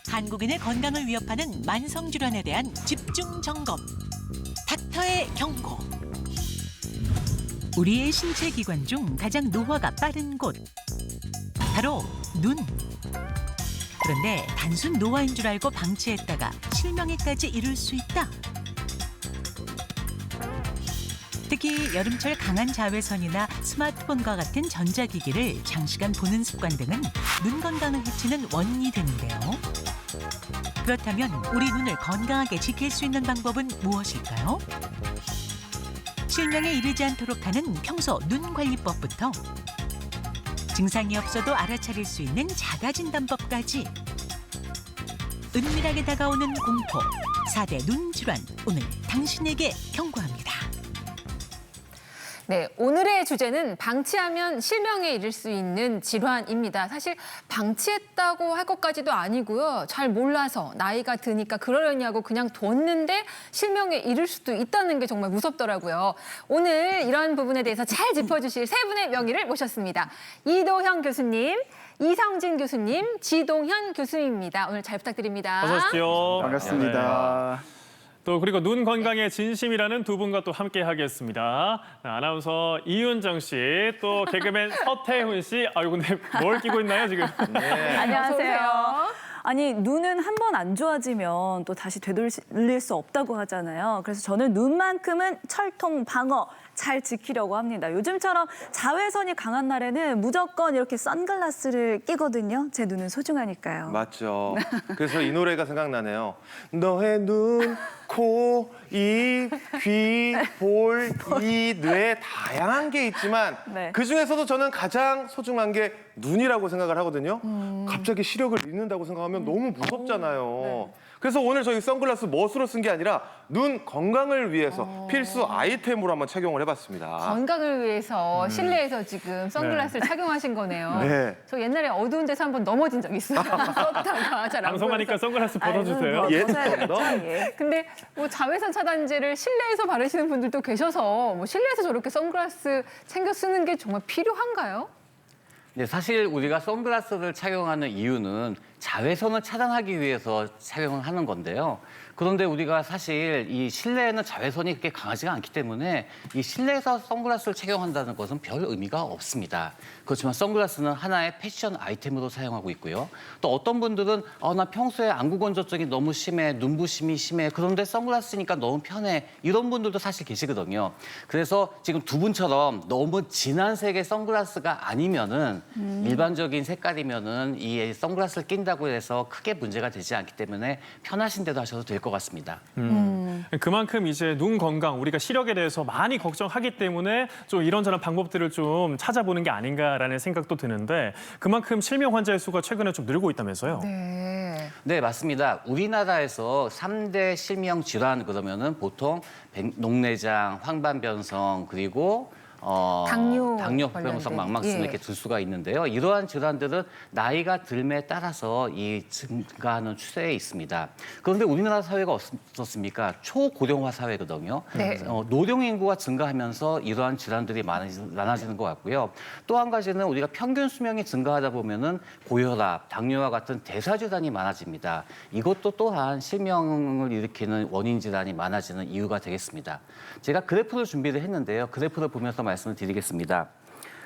한국인의 건강을 위협하는 만성질환에 대한 집중 점검. 닥터의 경고. 우리의 신체 기관 중 가장 노화가 빠른 곳. 바로 눈. 그런데 단순 노화인 줄 알고 방치했다가 실명에까지 이를 수 있다. 특히 여름철 강한 자외선이나 스마트폰과 같은 전자기기를 장시간 보는 습관 등은 눈 건강을 해치는 원인이 되는데요. 그렇다면 우리 눈을 건강하게 지킬 수 있는 방법은 무엇일까요? 실명에 이르지 않도록 하는 평소 눈 관리법부터 증상이 없어도 알아차릴 수 있는 자가진단법까지 은밀하게 다가오는 공포, 4대 눈질환, 오늘 당신에게 경고합니다. 네, 오늘의 주제는 방치하면 실명에 이를 수 있는 질환입니다. 사실 방치했다고 할 것까지도 아니고요. 잘 몰라서 나이가 드니까 그러려냐고 그냥 뒀는데 실명에 이를 수도 있다는 게 정말 무섭더라고요. 오늘 이런 부분에 대해서 잘 짚어주실 세 분의 명의를 모셨습니다. 이도형 교수님, 이성진 교수님, 지동현 교수님입니다. 오늘 잘 부탁드립니다. 어서 오십시오. 반갑습니다. 또 그리고 눈 건강에 진심이라는 두 분과 또 함께 하겠습니다. 아나운서 이윤정 씨, 또 개그맨 서태훈 씨. 아유 근데 뭘 끼고 있나요 지금? 네. 안녕하세요. 아니 눈은 한 번 안 좋아지면 또 다시 되돌릴 수 없다고 하잖아요. 그래서 저는 눈만큼은 철통 방어 잘 지키려고 합니다. 요즘처럼 자외선이 강한 날에는 무조건 이렇게 선글라스를 끼거든요. 제 눈은 소중하니까요. 맞죠. 그래서 이 노래가 생각나네요. 너의 눈, 코, 입, 귀, 볼, 이, 뇌 다양한 게 있지만 네. 그중에서도 저는 가장 소중한 게 눈이라고 생각을 하거든요. 갑자기 시력을 잃는다고 생각하면 너무 무섭잖아요. 그래서 오늘 저희 선글라스 멋으로 쓴 게 아니라 눈 건강을 위해서 필수 아이템으로 한번 착용을 해봤습니다. 건강을 위해서 실내에서 지금 선글라스를 착용하신 거네요. 네. 저 옛날에 어두운 데서 한번 넘어진 적 있어요. 썼다가 잘 안 방송하니까 선글라스 벗어주세요. 예, 예. 근데 뭐 자외선 차단제를 실내에서 바르시는 분들도 계셔서 뭐 실내에서 저렇게 선글라스 챙겨 쓰는 게 정말 필요한가요? 네, 사실 우리가 선글라스를 착용하는 이유는 자외선을 차단하기 위해서 착용을 하는 건데요. 그런데 우리가 사실 이 실내에는 자외선이 그렇게 강하지가 않기 때문에 이 실내에서 선글라스를 착용한다는 것은 별 의미가 없습니다. 그렇지만 선글라스는 하나의 패션 아이템으로 사용하고 있고요. 또 어떤 분들은 나 평소에 안구 건조증이 너무 심해, 눈부심이 심해, 그런데 선글라스니까 너무 편해, 이런 분들도 사실 계시거든요. 그래서 지금 두 분처럼 너무 진한 색의 선글라스가 아니면은 일반적인 색깔이면은 이 선글라스를 낀다고 해서 크게 문제가 되지 않기 때문에 편하신 대로 하셔도 될 것 같습니다. 그만큼 이제 눈 건강, 우리가 시력에 대해서 많이 걱정하기 때문에 좀 이런저런 방법들을 좀 찾아보는 게 아닌가라는 생각도 드는데 그만큼 실명 환자의 수가 최근에 좀 늘고 있다면서요? 네. 네, 맞습니다. 우리나라에서 3대 실명 질환 그러면은 보통 녹내장, 황반변성, 그리고 당뇨병성 관련된, 망막증 예. 이렇게 들 수가 있는데요. 이러한 질환들은 나이가 들에 따라서 이 증가하는 추세에 있습니다. 그런데 우리나라 사회가 어떻습니까? 초고령화 사회거든요. 네. 노령 인구가 증가하면서 이러한 질환들이 많아지는 것 같고요. 또 한 가지는 우리가 평균 수명이 증가하다 보면은 고혈압, 당뇨와 같은 대사 질환이 많아집니다. 이것도 또한 실명을 일으키는 원인 질환이 많아지는 이유가 되겠습니다. 제가 그래프를 준비를 했는데요. 그래프를 보면서 말씀을 드리겠습니다.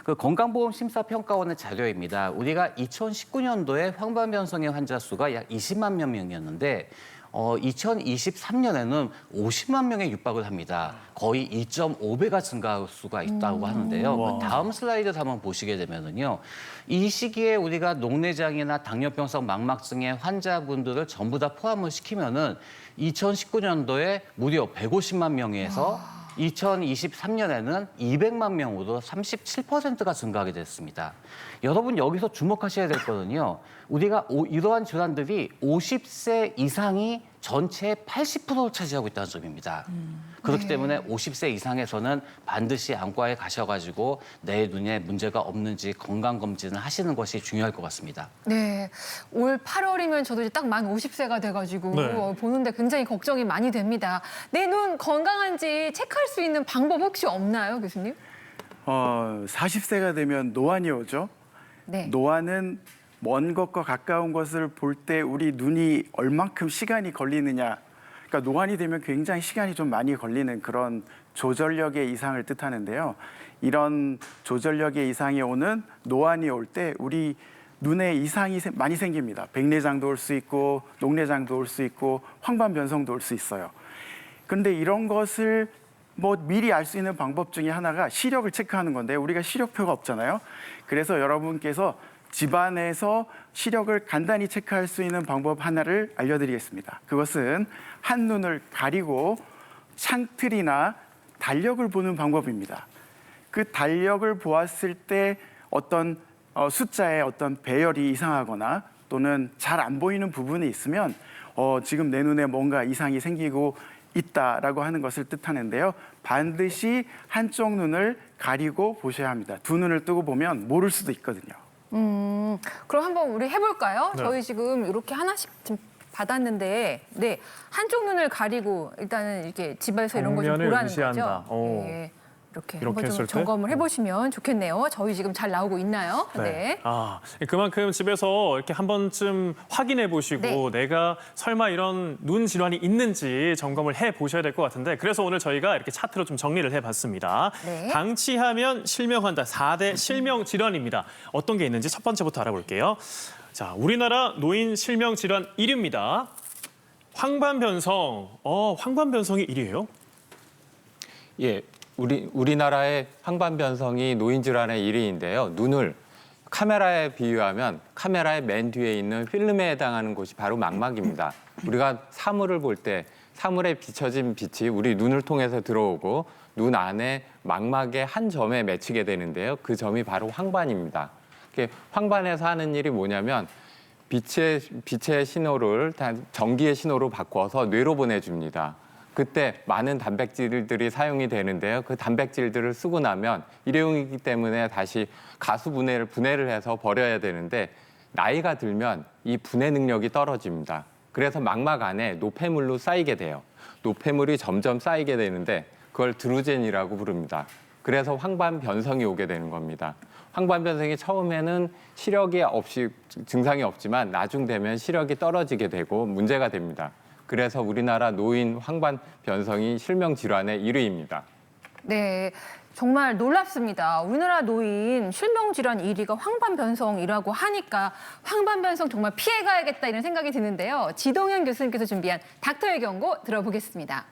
그 건강보험심사평가원의 자료입니다. 우리가 2019년도에 황반변성의 환자 수가 약 20만 명이었는데 2023년에는 50만 명에 육박을 합니다. 거의 2.5배가 증가할 수가 있다고 하는데요. 다음 슬라이드 한번 보시게 되면은요. 이 시기에 우리가 녹내장이나 당뇨병성 망막증의 환자분들을 전부 다 포함을 시키면은 2019년도에 무려 150만 명에서 2023년에는 200만 명으로 37%가 증가하게 됐습니다. 여러분 여기서 주목하셔야 될 거는요. 우리가 이러한 질환들이 50세 이상이 전체의 80%를 차지하고 있다는 점입니다. 그렇기 때문에 50세 이상에서는 반드시 안과에 가셔가지고 내 눈에 문제가 없는지 건강검진을 하시는 것이 중요할 것 같습니다. 네. 올 8월이면 저도 이제 딱 만 50세가 돼가지고 네. 보는데 굉장히 걱정이 많이 됩니다. 내 눈 건강한지 체크할 수 있는 방법 혹시 없나요, 교수님? 40세가 되면 노안이 오죠. 네. 노안은 먼 것과 가까운 것을 볼 때 우리 눈이 얼만큼 시간이 걸리느냐. 그러니까 노안이 되면 굉장히 시간이 좀 많이 걸리는 그런 조절력의 이상을 뜻하는데요. 이런 조절력의 이상이 오는 노안이 올 때 우리 눈에 이상이 많이 생깁니다. 백내장도 올 수 있고 녹내장도 올 수 있고 황반 변성도 올 수 있어요. 그런데 이런 것을 뭐 미리 알 수 있는 방법 중에 하나가 시력을 체크하는 건데 우리가 시력표가 없잖아요. 그래서 여러분께서 집안에서 시력을 간단히 체크할 수 있는 방법 하나를 알려드리겠습니다. 그것은 한눈을 가리고 창틀이나 달력을 보는 방법입니다. 그 달력을 보았을 때 어떤 숫자에 어떤 배열이 이상하거나 또는 잘 안 보이는 부분이 있으면 지금 내 눈에 뭔가 이상이 생기고 있다라고 하는 것을 뜻하는데요. 반드시 한쪽 눈을 가리고 보셔야 합니다. 두 눈을 뜨고 보면 모를 수도 있거든요. 그럼 한번 우리 해볼까요? 네. 저희 지금 이렇게 하나씩 좀 받았는데, 네, 한쪽 눈을 가리고 일단은 이렇게 집에서 이런 거 좀 정면을 보라는 의시한다. 거죠. 오. 네, 이렇게 이렇게 한번 좀 했을 때? 점검을 해보시면 좋겠네요. 저희 지금 잘 나오고 있나요? 네. 아, 그만큼 집에서 이렇게 한 번쯤 확인해 보시고 네. 내가 설마 이런 눈 질환이 있는지 점검을 해 보셔야 될 것 같은데 그래서 오늘 저희가 이렇게 차트로 좀 정리를 해 봤습니다. 네. 방치하면 실명한다. 4대 실명 질환입니다. 어떤 게 있는지 첫 번째부터 알아볼게요. 자, 우리나라 노인 실명 질환 1위입니다. 황반변성. 황반변성이 1위예요? 예, 우리나라의 황반변성이 노인 질환의 1위인데요. 눈을 카메라에 비유하면 카메라의 맨 뒤에 있는 필름에 해당하는 곳이 바로 망막입니다. 우리가 사물을 볼 때 사물에 비춰진 빛이 우리 눈을 통해서 들어오고 눈 안에 망막의 한 점에 맺히게 되는데요. 그 점이 바로 황반입니다. 황반에서 하는 일이 뭐냐면 빛의 신호를 전기의 신호로 바꿔서 뇌로 보내줍니다. 그때 많은 단백질들이 사용이 되는데요. 그 단백질들을 쓰고 나면 일회용이기 때문에 다시 가수 분해를 해서 버려야 되는데 나이가 들면 이 분해 능력이 떨어집니다. 그래서 망막 안에 노폐물로 쌓이게 돼요. 노폐물이 점점 쌓이게 되는데 그걸 드루젠이라고 부릅니다. 그래서 황반 변성이 오게 되는 겁니다. 황반 변성이 처음에는 시력이 없이 증상이 없지만 나중 되면 시력이 떨어지게 되고 문제가 됩니다. 그래서 우리나라 노인 황반 변성이 실명 질환의 1위입니다. 네, 정말 놀랍습니다. 우리나라 노인 실명 질환 1위가 황반변성이라고 하니까 황반변성 정말 피해가야겠다 이런 생각이 드는데요. 지동현 교수님께서 준비한 닥터의 경고 들어보겠습니다.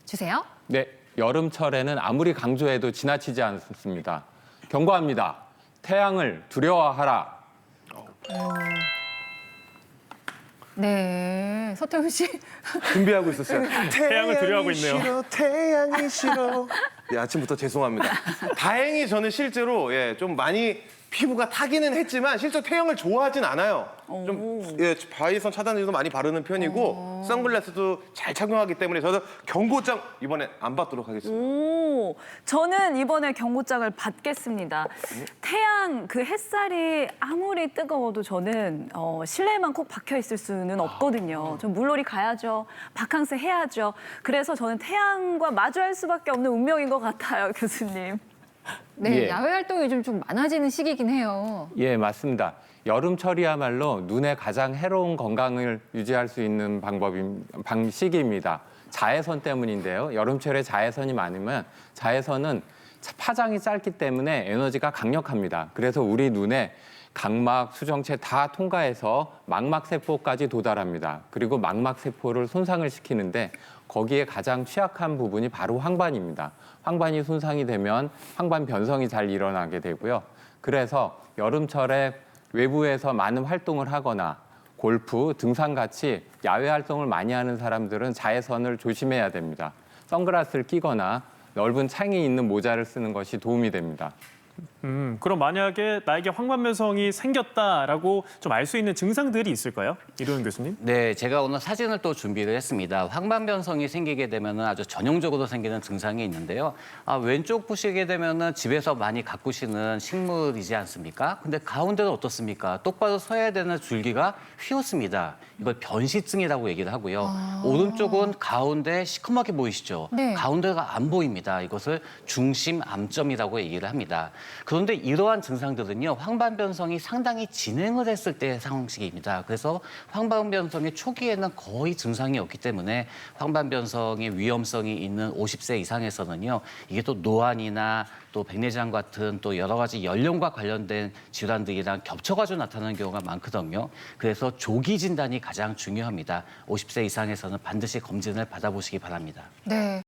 주세요. 네, 여름철에는 아무리 강조해도 지나치지 않습니다. 경고합니다. 태양을 두려워하라. 네, 서태훈 씨. 준비하고 있었어요. 태양을 두려워하고 있네요. 싫어, 태양이 싫어. 네, 아침부터 죄송합니다. 다행히 저는 실제로 좀 많이 피부가 타기는 했지만 실제 태양을 좋아하진 않아요. 좀 바이선 차단제도 많이 바르는 편이고 선글라스도 잘 착용하기 때문에 저도 경고장 이번에 안 받도록 하겠습니다. 오, 저는 이번에 경고장을 받겠습니다. 태양 그 햇살이 아무리 뜨거워도 저는 실내에만 꼭 박혀 있을 수는 없거든요. 전 물놀이 가야죠. 바캉스 해야죠. 그래서 저는 태양과 마주할 수밖에 없는 운명인 것 같아요, 교수님. 네, 예. 야외 활동이 요즘 좀 많아지는 시기긴 해요. 예, 맞습니다. 여름철이야말로 눈의 가장 해로운 건강을 유지할 수 있는 시기입니다. 자외선 때문인데요. 여름철에 자외선이 많으면 자외선은 파장이 짧기 때문에 에너지가 강력합니다. 그래서 우리 눈에 각막, 수정체 다 통과해서 망막세포까지 도달합니다. 그리고 망막세포를 손상을 시키는데 거기에 가장 취약한 부분이 바로 황반입니다. 황반이 손상이 되면 황반 변성이 잘 일어나게 되고요. 그래서 여름철에 외부에서 많은 활동을 하거나 골프, 등산같이 야외 활동을 많이 하는 사람들은 자외선을 조심해야 됩니다. 선글라스를 끼거나 넓은 창이 있는 모자를 쓰는 것이 도움이 됩니다. 그럼 만약에 나에게 황반변성이 생겼다라고 좀 알 수 있는 증상들이 있을까요? 이도현 교수님? 네, 제가 오늘 사진을 또 준비를 했습니다. 황반변성이 생기게 되면 아주 전형적으로 생기는 증상이 있는데요. 왼쪽 보시게 되면 집에서 많이 가꾸시는 식물이지 않습니까? 근데 가운데는 어떻습니까? 똑바로 서야 되는 줄기가 휘었습니다. 이걸 변시증이라고 얘기를 하고요. 오른쪽은 가운데 시커멓게 보이시죠? 네. 가운데가 안 보입니다. 이것을 중심 암점이라고 얘기를 합니다. 그리고 그런데 이러한 증상들은요, 황반변성이 상당히 진행을 했을 때의 상식입니다. 그래서 황반변성의 초기에는 거의 증상이 없기 때문에 황반변성의 위험성이 있는 50세 이상에서는요, 이게 또 노안이나 또 백내장 같은 또 여러 가지 연령과 관련된 질환들이랑 겹쳐가지고 나타나는 경우가 많거든요. 그래서 조기 진단이 가장 중요합니다. 50세 이상에서는 반드시 검진을 받아보시기 바랍니다. 네.